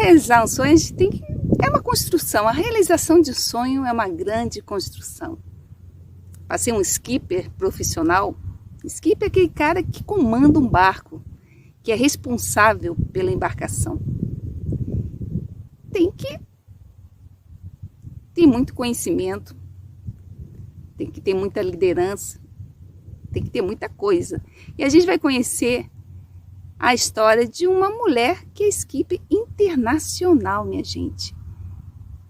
realizar um sonho, a gente tem que... É uma construção. A realização de um sonho é uma grande construção. Para ser um skipper profissional, skipper é aquele cara que comanda um barco, que é responsável pela embarcação. Tem que ter muito conhecimento, tem que ter muita liderança, tem que ter muita coisa. E a gente vai conhecer a história de uma mulher que é skipper internacional, minha gente.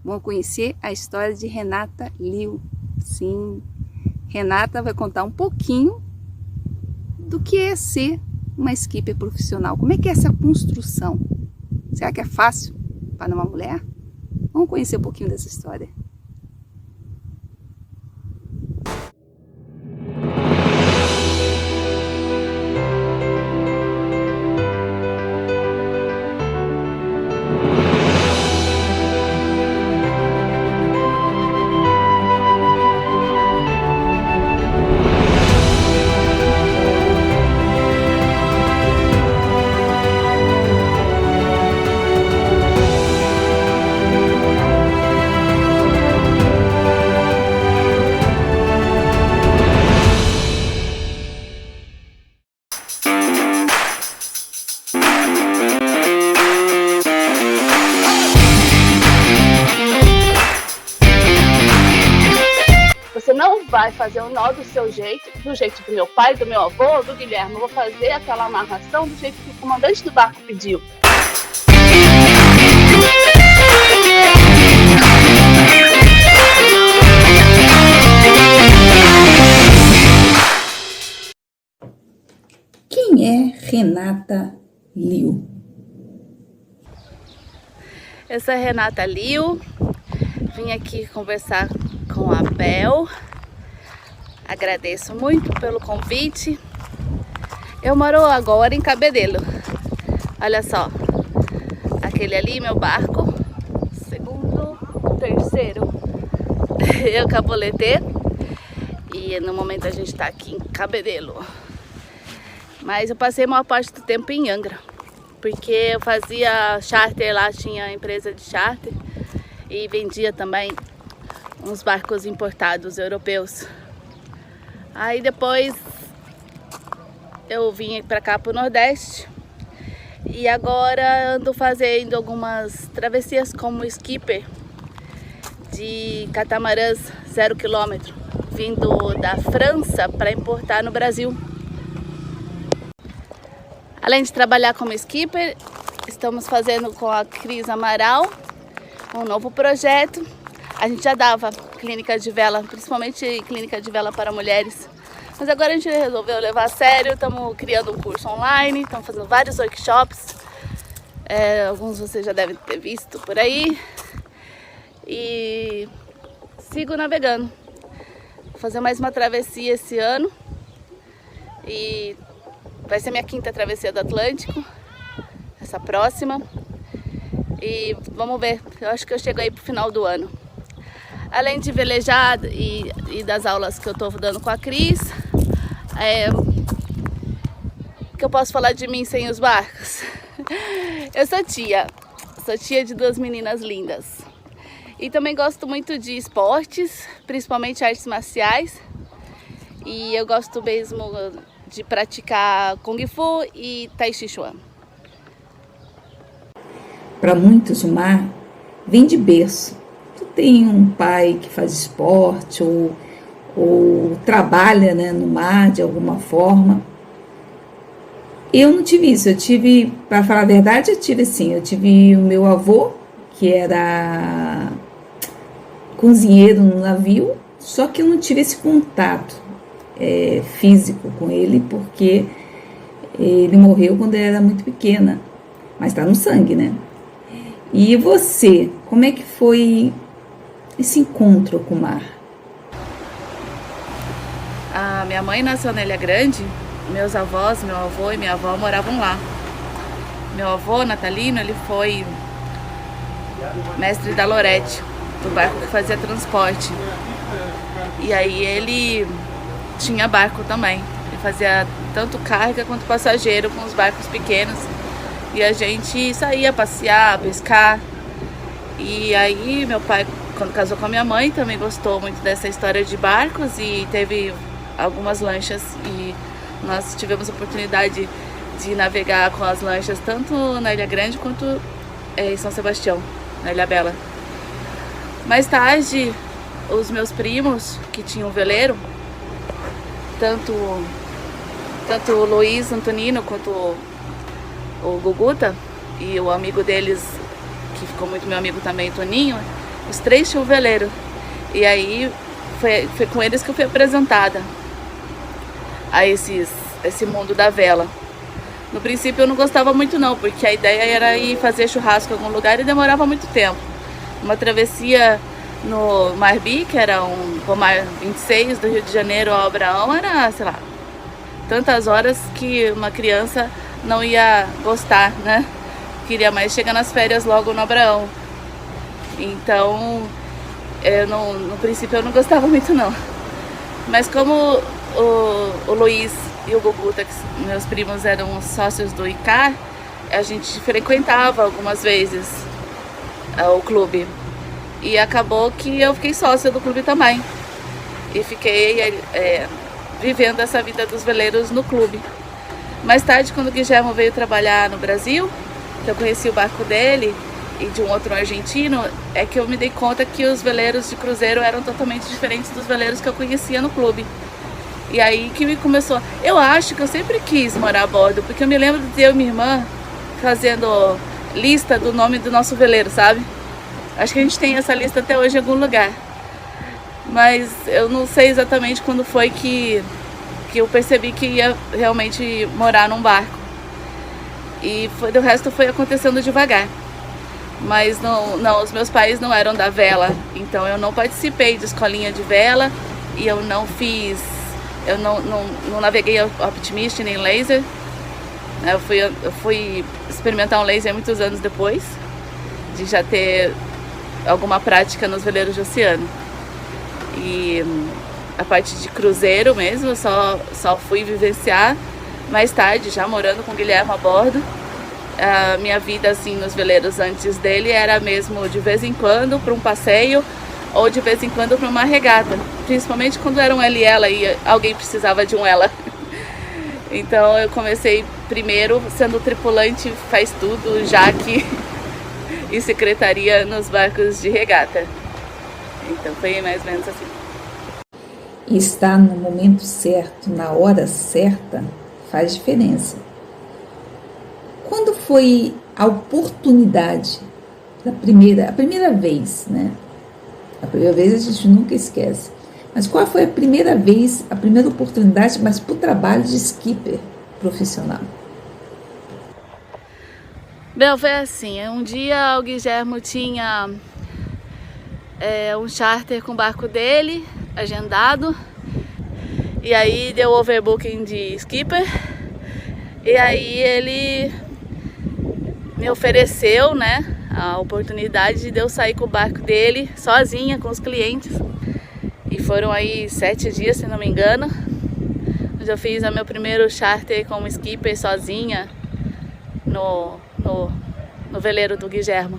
Vamos conhecer a história de Renata Liu. Sim, Renata vai contar um pouquinho do que é ser uma skipper profissional. Como é que é essa construção? Será que é fácil para uma mulher? Vamos conhecer um pouquinho dessa história. Você não vai fazer o nó do seu jeito, do jeito do meu pai, do meu avô, do Guilherme. Eu vou fazer aquela amarração do jeito que o comandante do barco pediu. Quem é Renata Liu? Eu sou a Renata Liu, vim aqui conversar com a Bel. Agradeço muito pelo convite. Eu moro agora em Cabedelo. Olha só, aquele ali, meu barco, segundo, terceiro, eu caboletei. E no momento a gente tá aqui em Cabedelo. Mas eu passei a maior parte do tempo em Angra, porque eu fazia charter lá, tinha empresa de charter e vendia também uns barcos importados europeus. Aí depois eu vim pra cá pro Nordeste e agora ando fazendo algumas travessias como skipper de catamarãs 0 km, vindo da França para importar no Brasil. Além de trabalhar como skipper, estamos fazendo com a Cris Amaral um novo projeto. A gente já dava clínica de vela, principalmente clínica de vela para mulheres. Mas agora a gente resolveu levar a sério, estamos criando um curso online, estamos fazendo vários workshops. Alguns vocês já devem ter visto por aí. E sigo navegando. Vou fazer mais uma travessia esse ano. E vai ser minha 5ª travessia do Atlântico, essa próxima. E vamos ver, eu acho que eu chego aí pro final do ano. Além de velejar e das aulas que eu tô dando com a Cris, que eu posso falar de mim sem os barcos? Eu sou tia de 2 meninas lindas. E também gosto muito de esportes, principalmente artes marciais. E eu gosto mesmo de praticar Kung Fu e Tai Chi Chuan. Para muitos, o mar vem de berço. Tu tem um pai que faz esporte ou trabalha, né, no mar de alguma forma. Eu não tive isso. Eu tive, para falar a verdade, eu tive o meu avô, que era cozinheiro no navio, só que eu não tive esse contato físico com ele, porque ele morreu quando eu era muito pequena, mas está no sangue, né? E você, como é que foi esse encontro com o mar? A minha mãe nasceu na Ilha Grande, meus avós, meu avô e minha avó moravam lá. Meu avô, Natalino, ele foi mestre da Lorete, do barco que fazia transporte. E aí ele tinha barco também. Ele fazia tanto carga quanto passageiro com os barcos pequenos. E a gente saía passear, pescar. E aí meu pai, quando casou com a minha mãe, também gostou muito dessa história de barcos e teve algumas lanchas. E nós tivemos a oportunidade de navegar com as lanchas tanto na Ilha Grande quanto em São Sebastião, na Ilha Bela. Mais tarde, os meus primos, que tinham veleiro, tanto o Luiz Antonino quanto o Guguta e o amigo deles, que ficou muito meu amigo também, Toninho, os três tinham veleiro. E aí foi com eles que eu fui apresentada a esse mundo da vela. No princípio eu não gostava muito não, porque a ideia era ir fazer churrasco em algum lugar e demorava muito tempo. Uma travessia no Marbi, que era um pomar 26 do Rio de Janeiro ao Abraão, era, sei lá, tantas horas que uma criança não ia gostar, né? Queria mais chegar nas férias logo no Abraão. Então, no princípio eu não gostava muito não. Mas como o Luiz e o Guguta, meus primos, eram sócios do ICAR, a gente frequentava algumas vezes o clube. E acabou que eu fiquei sócia do clube também. E fiquei vivendo essa vida dos veleiros no clube. Mais tarde, quando o Guilherme veio trabalhar no Brasil, que eu conheci o barco dele e de um outro argentino, é que eu me dei conta que os veleiros de cruzeiro eram totalmente diferentes dos veleiros que eu conhecia no clube. E aí que me começou... Eu acho que eu sempre quis morar a bordo, porque eu me lembro de eu e minha irmã fazendo lista do nome do nosso veleiro, sabe? Acho que a gente tem essa lista até hoje em algum lugar. Mas eu não sei exatamente quando foi que eu percebi que ia realmente morar num barco. E o resto foi acontecendo devagar. Mas não, os meus pais não eram da vela, então eu não participei de escolinha de vela e eu não naveguei Optimist nem laser. Eu fui experimentar um laser muitos anos depois de já ter alguma prática nos veleiros de oceano. E a parte de cruzeiro mesmo, eu só fui vivenciar mais tarde, já morando com o Guilherme a bordo. A minha vida assim nos veleiros antes dele era mesmo de vez em quando para um passeio ou de vez em quando para uma regata, principalmente quando era um ela e alguém precisava de um ela. Então eu comecei primeiro sendo tripulante faz tudo, jaque e secretaria nos barcos de regata. Então foi mais ou menos assim. E estar no momento certo, na hora certa, faz diferença. Quando foi a oportunidade a primeira vez, né? A primeira vez a gente nunca esquece. Mas qual foi a primeira vez, a primeira oportunidade, mas para o trabalho de skipper profissional? Bem, foi assim, um dia o Guilherme tinha um charter com o barco dele, agendado, e aí deu overbooking de skipper, e aí ele me ofereceu, né, a oportunidade de eu sair com o barco dele, sozinha, com os clientes, e foram aí 7 dias, se não me engano, onde eu fiz o meu primeiro charter como skipper sozinha, no veleiro do Guilherme.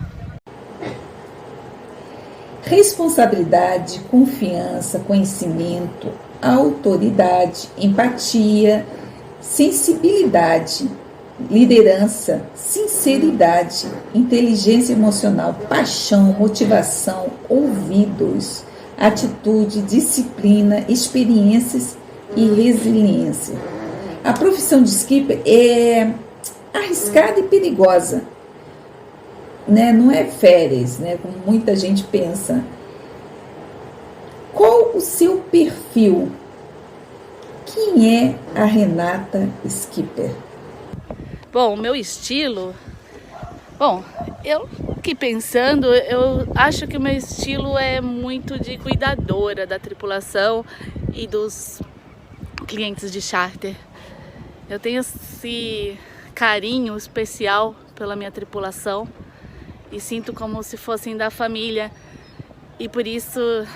Responsabilidade, confiança, conhecimento, autoridade, empatia, sensibilidade, liderança, sinceridade, inteligência emocional, paixão, motivação, ouvidos, atitude, disciplina, experiências e resiliência. A profissão de skipper é arriscada e perigosa, né? Não é férias, né? Como muita gente pensa. Qual o seu perfil? Quem é a Renata Skipper? Bom, o meu estilo... Bom, eu aqui pensando, eu acho que o meu estilo é muito de cuidadora da tripulação e dos clientes de charter. Eu tenho esse carinho especial pela minha tripulação e sinto como se fossem da família, e por isso,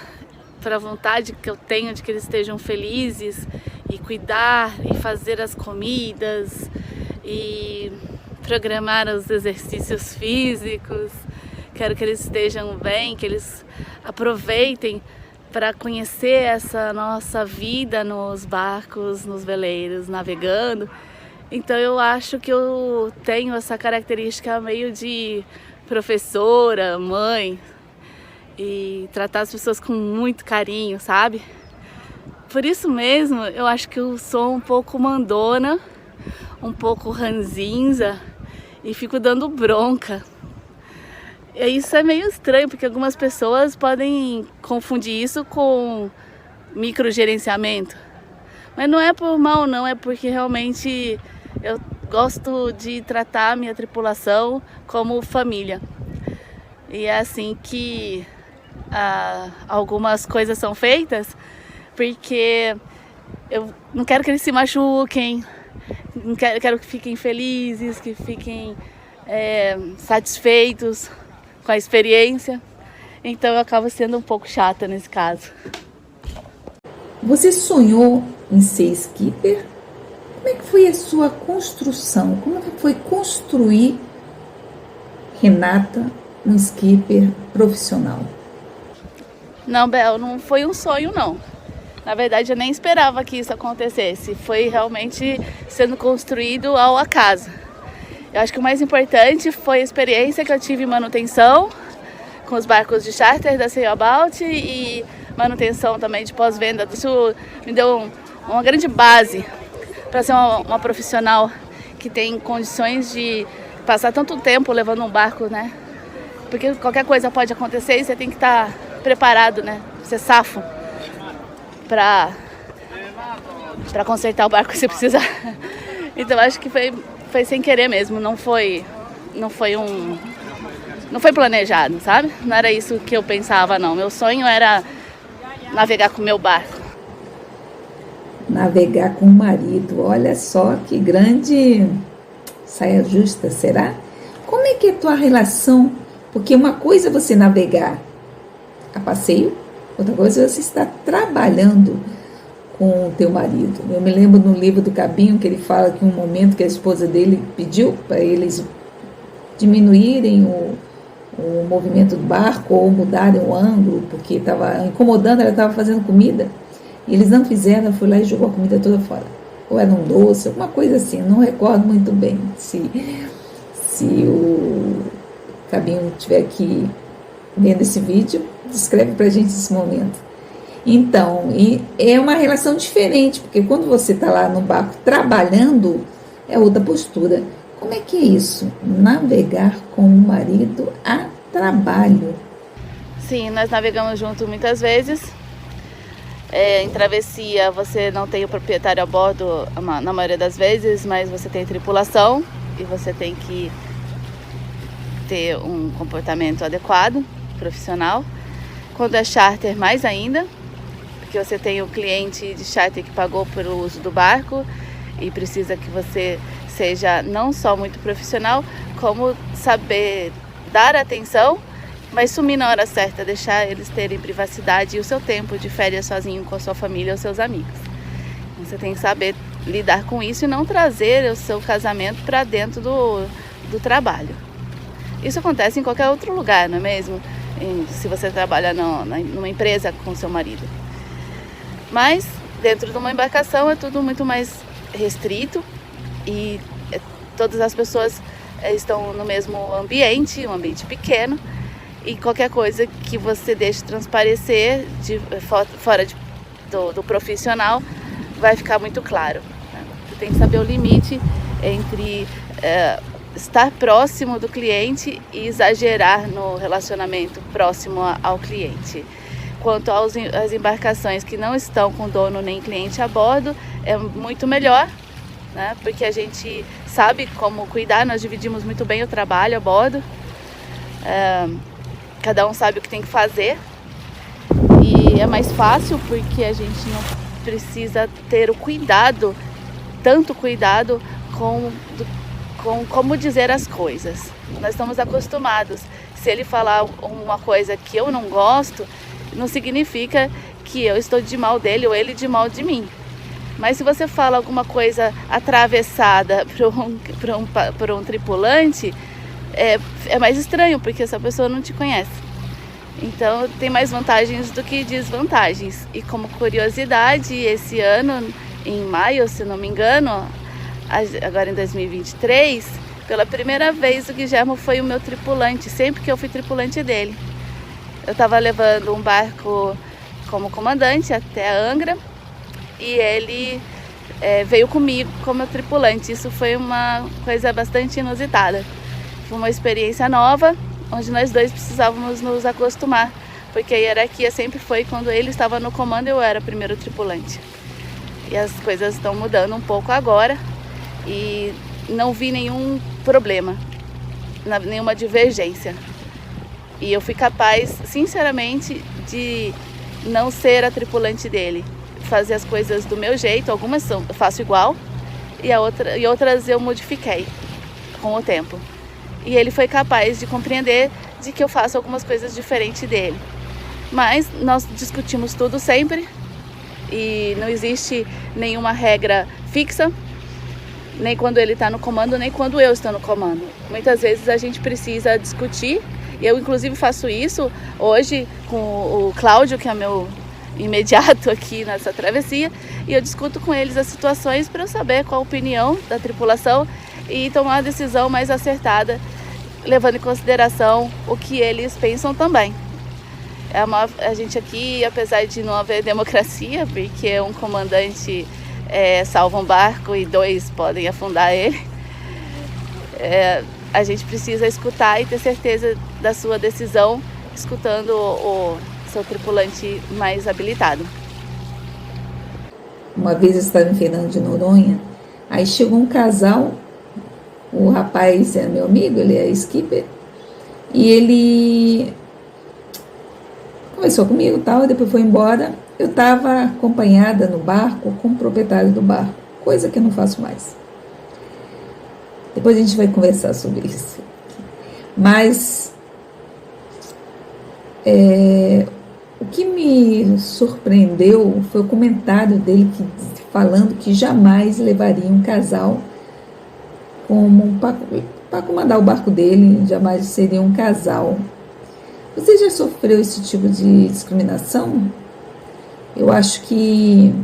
para a vontade que eu tenho de que eles estejam felizes e cuidar e fazer as comidas e programar os exercícios físicos, quero que eles estejam bem, que eles aproveitem para conhecer essa nossa vida nos barcos, nos veleiros, navegando. Então eu acho que eu tenho essa característica meio de professora, mãe, e tratar as pessoas com muito carinho, sabe? Por isso mesmo, eu acho que eu sou um pouco mandona, um pouco ranzinza e fico dando bronca. E isso é meio estranho, porque algumas pessoas podem confundir isso com microgerenciamento. Mas não é por mal, não, é porque realmente eu gosto de tratar a minha tripulação como família. E é assim que algumas coisas são feitas, porque eu não quero que eles se machuquem, não quero que fiquem felizes, que fiquem satisfeitos com a experiência. Então eu acabo sendo um pouco chata nesse caso. Você sonhou em ser skipper? Como é que foi a sua construção? Como é que foi construir Renata um skipper profissional? Não, Bel, não foi um sonho, não. Na verdade, eu nem esperava que isso acontecesse. Foi realmente sendo construído ao acaso. Eu acho que o mais importante foi a experiência que eu tive em manutenção com os barcos de charter da Sail About e manutenção também de pós-venda. Isso me deu uma grande base para ser uma profissional que tem condições de passar tanto tempo levando um barco, né? Porque qualquer coisa pode acontecer e você tem que estar preparado, né? Ser safo para consertar o barco se precisar. Então acho que foi sem querer mesmo, não foi planejado, sabe? Não era isso que eu pensava, não. Meu sonho era navegar com o meu barco. Navegar com o marido, olha só que grande saia justa, será? Como é que é a tua relação? Porque uma coisa é você navegar a passeio, outra coisa é você estar trabalhando com o teu marido. Eu me lembro no livro do Cabinho que ele fala que um momento que a esposa dele pediu para eles diminuírem o movimento do barco ou mudarem o ângulo, porque estava incomodando, ela estava fazendo comida, e eles não fizeram, ela foi lá e jogou a comida toda fora. Ou era um doce, alguma coisa assim, não recordo muito bem. Se o Cabinho estiver aqui vendo esse vídeo, descreve pra gente esse momento. Então, é uma relação diferente, porque quando você está lá no barco trabalhando, é outra postura. Como é que é isso? Navegar com o marido a trabalho? Sim, nós navegamos junto muitas vezes. Em travessia você não tem o proprietário a bordo na maioria das vezes, mas você tem tripulação e você tem que ter um comportamento adequado, profissional. Quando é charter, mais ainda, porque você tem o cliente de charter que pagou pelo uso do barco e precisa que você seja não só muito profissional, como saber dar atenção, mas sumir na hora certa, deixar eles terem privacidade e o seu tempo de férias sozinho com a sua família ou seus amigos. Você tem que saber lidar com isso e não trazer o seu casamento para dentro do trabalho. Isso acontece em qualquer outro lugar, não é mesmo? Se você trabalha numa empresa com seu marido. Mas dentro de uma embarcação é tudo muito mais restrito e todas as pessoas estão no mesmo ambiente, um ambiente pequeno, e qualquer coisa que você deixe transparecer fora do profissional vai ficar muito claro. Você tem que saber o limite entre estar próximo do cliente e exagerar no relacionamento próximo ao cliente. Quanto às embarcações que não estão com dono nem cliente a bordo, é muito melhor, né? Porque a gente sabe como cuidar, nós dividimos muito bem o trabalho a bordo, cada um sabe o que tem que fazer e é mais fácil porque a gente não precisa ter o cuidado, tanto cuidado com como dizer as coisas. Nós estamos acostumados. Se ele falar uma coisa que eu não gosto, não significa que eu estou de mal dele ou ele de mal de mim. Mas se você fala alguma coisa atravessada para um tripulante, é mais estranho, porque essa pessoa não te conhece. Então tem mais vantagens do que desvantagens. E como curiosidade, esse ano, em maio, se não me engano, agora em 2023, pela primeira vez o Guilhermo foi o meu tripulante, sempre que eu fui tripulante dele. Eu estava levando um barco como comandante até a Angra e ele veio comigo como tripulante. Isso foi uma coisa bastante inusitada. Foi uma experiência nova, onde nós dois precisávamos nos acostumar, porque a hierarquia sempre foi quando ele estava no comando, eu era primeiro tripulante. E as coisas estão mudando um pouco agora e não vi nenhum problema, nenhuma divergência. E eu fui capaz, sinceramente, de não ser a tripulante dele, fazer as coisas do meu jeito. Algumas eu faço igual e outras eu modifiquei com o tempo. E ele foi capaz de compreender de que eu faço algumas coisas diferentes dele. Mas nós discutimos tudo sempre e não existe nenhuma regra fixa, nem quando ele está no comando, nem quando eu estou no comando. Muitas vezes a gente precisa discutir. Eu, inclusive, faço isso hoje com o Cláudio, que é meu imediato aqui nessa travessia, e eu discuto com eles as situações para eu saber qual a opinião da tripulação e tomar a decisão mais acertada, levando em consideração o que eles pensam também. A gente aqui, apesar de não haver democracia, porque um comandante salva um barco e 2 podem afundar ele, a gente precisa escutar e ter certeza da sua decisão, escutando o seu tripulante mais habilitado. Uma vez eu estava em Fernando de Noronha, aí chegou um casal, o rapaz é meu amigo, ele é skipper, e ele conversou comigo e tal, e depois foi embora. Eu estava acompanhada no barco com o proprietário do barco, coisa que eu não faço mais. Depois a gente vai conversar sobre isso. Mas o que me surpreendeu foi o comentário dele falando que jamais levaria um casal para comandar o barco dele, jamais seria um casal. Você já sofreu esse tipo de discriminação? Eu acho que,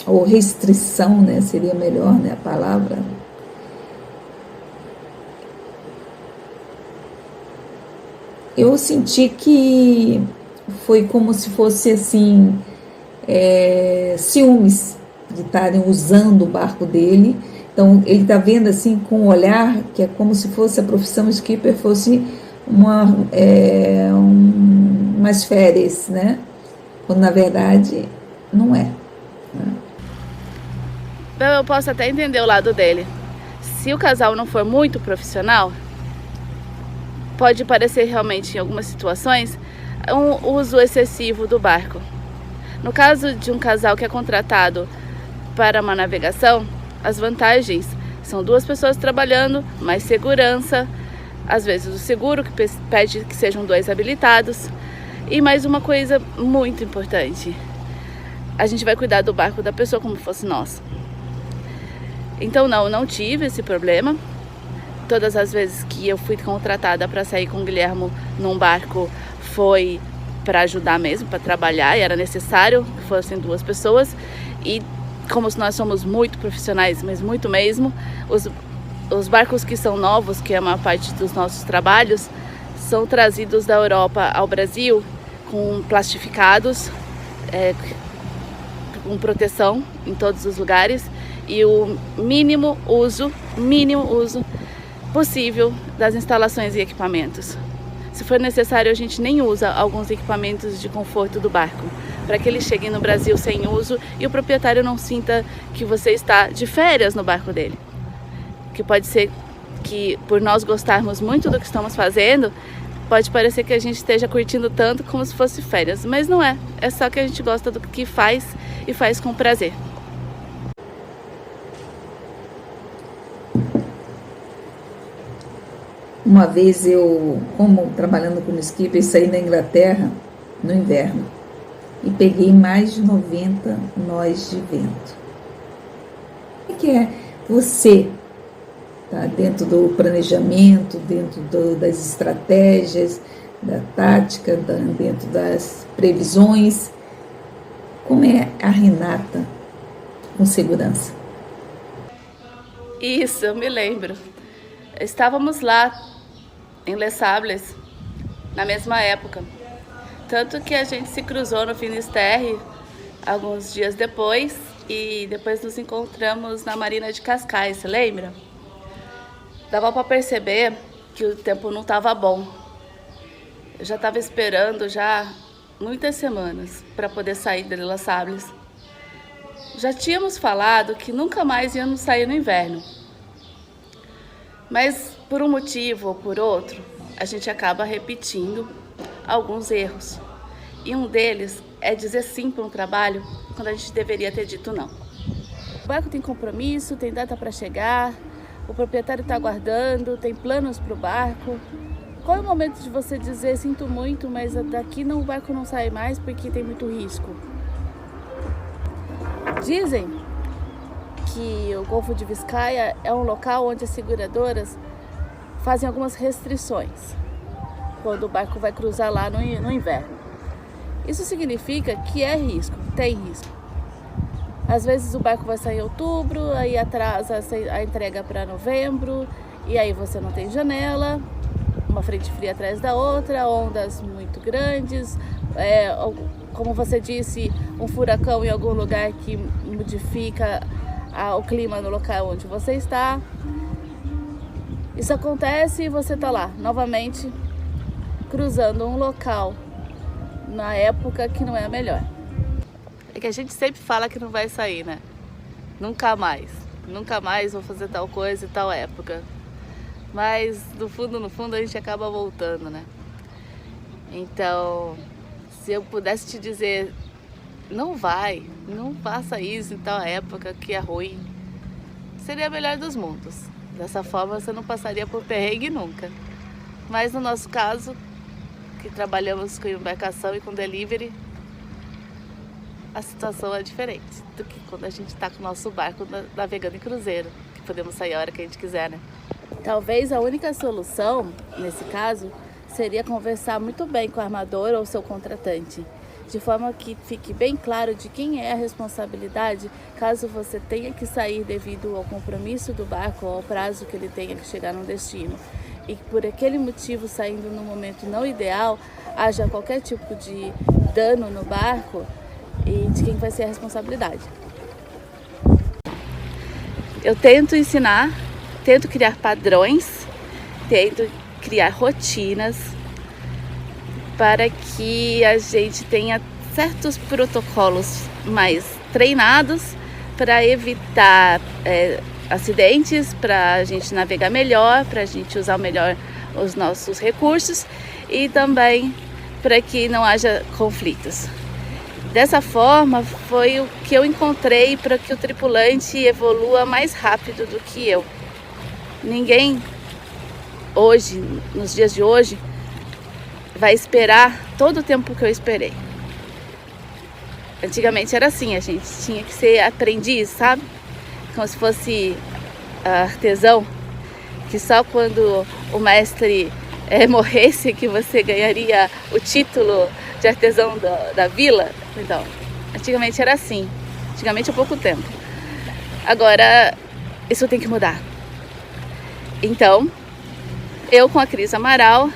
ou restrição, né, seria melhor, né, a palavra. Eu senti que foi como se fosse assim, ciúmes de estarem usando o barco dele. Então ele está vendo assim com um olhar que é como se fosse a profissão skipper fosse umas férias, né? Quando na verdade não é. Né? Eu posso até entender o lado dele. Se o casal não for muito profissional, pode parecer realmente em algumas situações um uso excessivo do barco. No caso de um casal que é contratado para uma navegação, as vantagens são 2 pessoas trabalhando, mais segurança, às vezes o seguro que pede que sejam 2 habilitados, e mais uma coisa muito importante: a gente vai cuidar do barco da pessoa como fosse nosso. Então não tive esse problema. Todas as vezes que eu fui contratada para sair com o Guilhermo num barco foi para ajudar mesmo, para trabalhar, e era necessário que fossem 2 pessoas. E como nós somos muito profissionais, mas muito mesmo, os barcos que são novos, que é a maior parte dos nossos trabalhos, são trazidos da Europa ao Brasil com plastificados, com proteção em todos os lugares e o mínimo uso possível das instalações e equipamentos. Se for necessário, a gente nem usa alguns equipamentos de conforto do barco, para que ele chegue no Brasil sem uso e o proprietário não sinta que você está de férias no barco dele. Que pode ser que, por nós gostarmos muito do que estamos fazendo, pode parecer que a gente esteja curtindo tanto como se fosse férias, mas não é. É só que a gente gosta do que faz e faz com prazer. Uma vez eu, como trabalhando como skipper, saí da Inglaterra no inverno e peguei mais de 90 nós de vento. que é você, tá? Dentro do planejamento, dentro das estratégias, da tática, dentro das previsões? Como é a Renata com segurança? Isso, eu me lembro. Estávamos lá em Les Sables, na mesma época. Tanto que a gente se cruzou no Finisterre alguns dias depois e depois nos encontramos na Marina de Cascais, você lembra? Dava para perceber que o tempo não estava bom. Eu já estava esperando já muitas semanas para poder sair de Les Sables. Já tínhamos falado que nunca mais íamos sair no inverno. Mas por um motivo ou por outro, a gente acaba repetindo alguns erros. E um deles é dizer sim para um trabalho quando a gente deveria ter dito não. O barco tem compromisso, tem data para chegar, o proprietário está aguardando, tem planos para o barco. Qual é o momento de você dizer, sinto muito, mas daqui o barco não sai mais porque tem muito risco? Dizem que o Golfo de Viscaia é um local onde as seguradoras fazem algumas restrições quando o barco vai cruzar lá no inverno. Isso significa que é risco, tem risco. Às vezes o barco vai sair em outubro, aí atrasa a entrega para novembro, e aí você não tem janela, uma frente fria atrás da outra, ondas muito grandes, como você disse, um furacão em algum lugar que modifica o clima no local onde você está. Isso acontece e você está lá, novamente, cruzando um local na época que não é a melhor. É que a gente sempre fala que não vai sair, né? Nunca mais vou fazer tal coisa em tal época. Mas no fundo a gente acaba voltando, né? Então, se eu pudesse te dizer, não faça isso em tal época que é ruim, seria a melhor dos mundos. Dessa forma você não passaria por perrengue nunca. Mas no nosso caso, que trabalhamos com embarcação e com delivery, a situação é diferente do que quando a gente está com o nosso barco navegando em cruzeiro, que podemos sair a hora que a gente quiser, né? Talvez a única solução, nesse caso, seria conversar muito bem com o armador ou seu contratante, de forma que fique bem claro de quem é a responsabilidade caso você tenha que sair devido ao compromisso do barco ou ao prazo que ele tenha que chegar no destino. E por aquele motivo, saindo no momento não ideal, haja qualquer tipo de dano no barco e de quem vai ser a responsabilidade. Eu tento ensinar, tento criar padrões, tento criar rotinas para que a gente tenha certos protocolos mais treinados para evitar acidentes, para a gente navegar melhor, para a gente usar melhor os nossos recursos e também para que não haja conflitos. Dessa forma, foi o que eu encontrei para que o tripulante evolua mais rápido do que eu. Ninguém hoje, nos dias de hoje, vai esperar todo o tempo que eu esperei. Antigamente era assim, a gente tinha que ser aprendiz, sabe? Como se fosse artesão, que só quando o mestre morresse que você ganharia o título de artesão da vila. Então, antigamente era assim, antigamente há pouco tempo. Agora, isso tem que mudar. Então, eu com a Cris Amaral,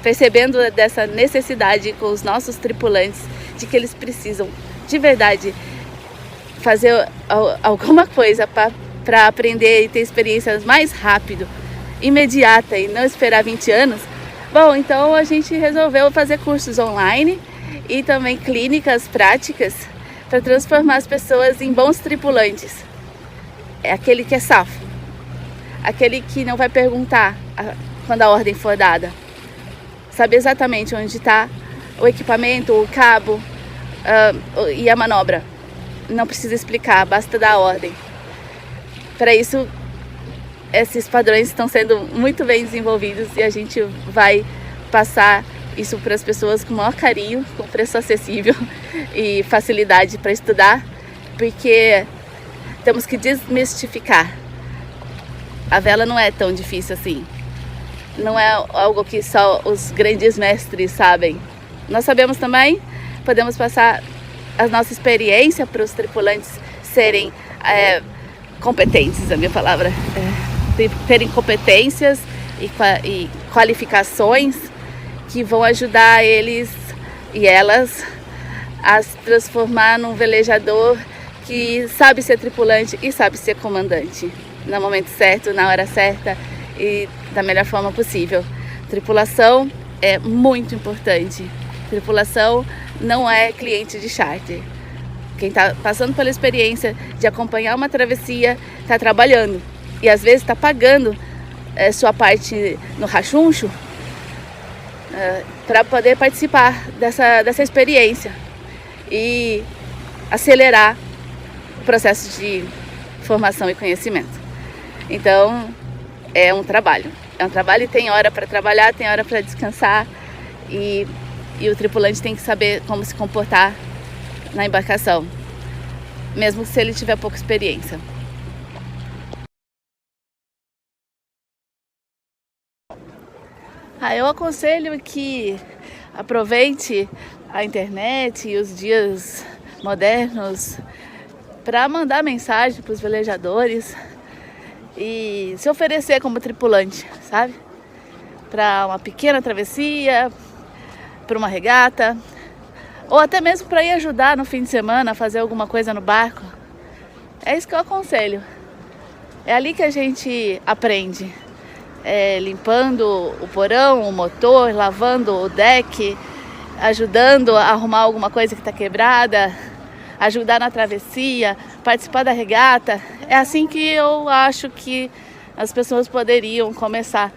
percebendo dessa necessidade com os nossos tripulantes, de que eles precisam, de verdade, fazer alguma coisa para aprender e ter experiências mais rápido, imediata e não esperar 20 anos. Bom, então a gente resolveu fazer cursos online e também clínicas práticas para transformar as pessoas em bons tripulantes. É aquele que é safo, aquele que não vai perguntar quando a ordem for dada. Sabe exatamente onde está o equipamento, o cabo e a manobra. Não precisa explicar, basta dar a ordem. Para isso, esses padrões estão sendo muito bem desenvolvidos e a gente vai passar isso para as pessoas com o maior carinho, com preço acessível e facilidade para estudar, porque temos que desmistificar. A vela não é tão difícil assim. Não é algo que só os grandes mestres sabem. Nós sabemos também, podemos passar a nossa experiência para os tripulantes serem competentes, a minha palavra, terem competências e qualificações que vão ajudar eles e elas a se transformar num velejador que sabe ser tripulante e sabe ser comandante no momento certo, na hora certa e da melhor forma possível. Tripulação é muito importante. Tripulação não é cliente de charter. Quem está passando pela experiência de acompanhar uma travessia está trabalhando e às vezes está pagando sua parte no rachuncho para poder participar dessa experiência e acelerar o processo de formação e conhecimento. Então, é um trabalho e tem hora para trabalhar, tem hora para descansar e o tripulante tem que saber como se comportar na embarcação, mesmo se ele tiver pouca experiência. Eu aconselho que aproveite a internet e os dias modernos para mandar mensagem para os velejadores e se oferecer como tripulante, sabe? Para uma pequena travessia, para uma regata, ou até mesmo para ir ajudar no fim de semana a fazer alguma coisa no barco. É isso que eu aconselho. É ali que a gente aprende. Limpando o porão, o motor, lavando o deck, ajudando a arrumar alguma coisa que está quebrada, ajudar na travessia, participar da regata. É assim que eu acho que as pessoas poderiam começar.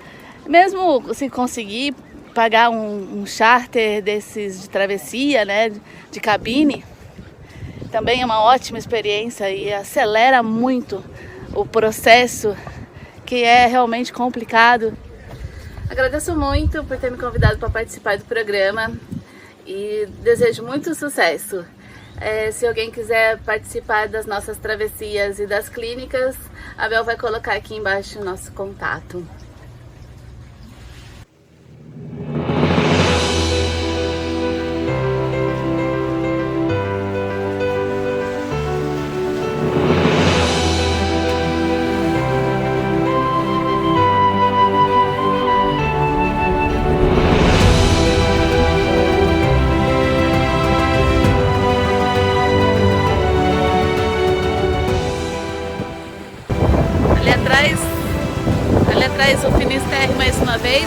Mesmo se conseguir pagar um charter desses de travessia, né, de cabine, também é uma ótima experiência e acelera muito o processo, que é realmente complicado. Agradeço muito por ter me convidado para participar do programa e desejo muito sucesso. Se alguém quiser participar das nossas travessias e das clínicas, a Bel vai colocar aqui embaixo o nosso contato. Ali atrás o Finisterre mais uma vez,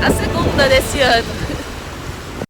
a segunda desse ano.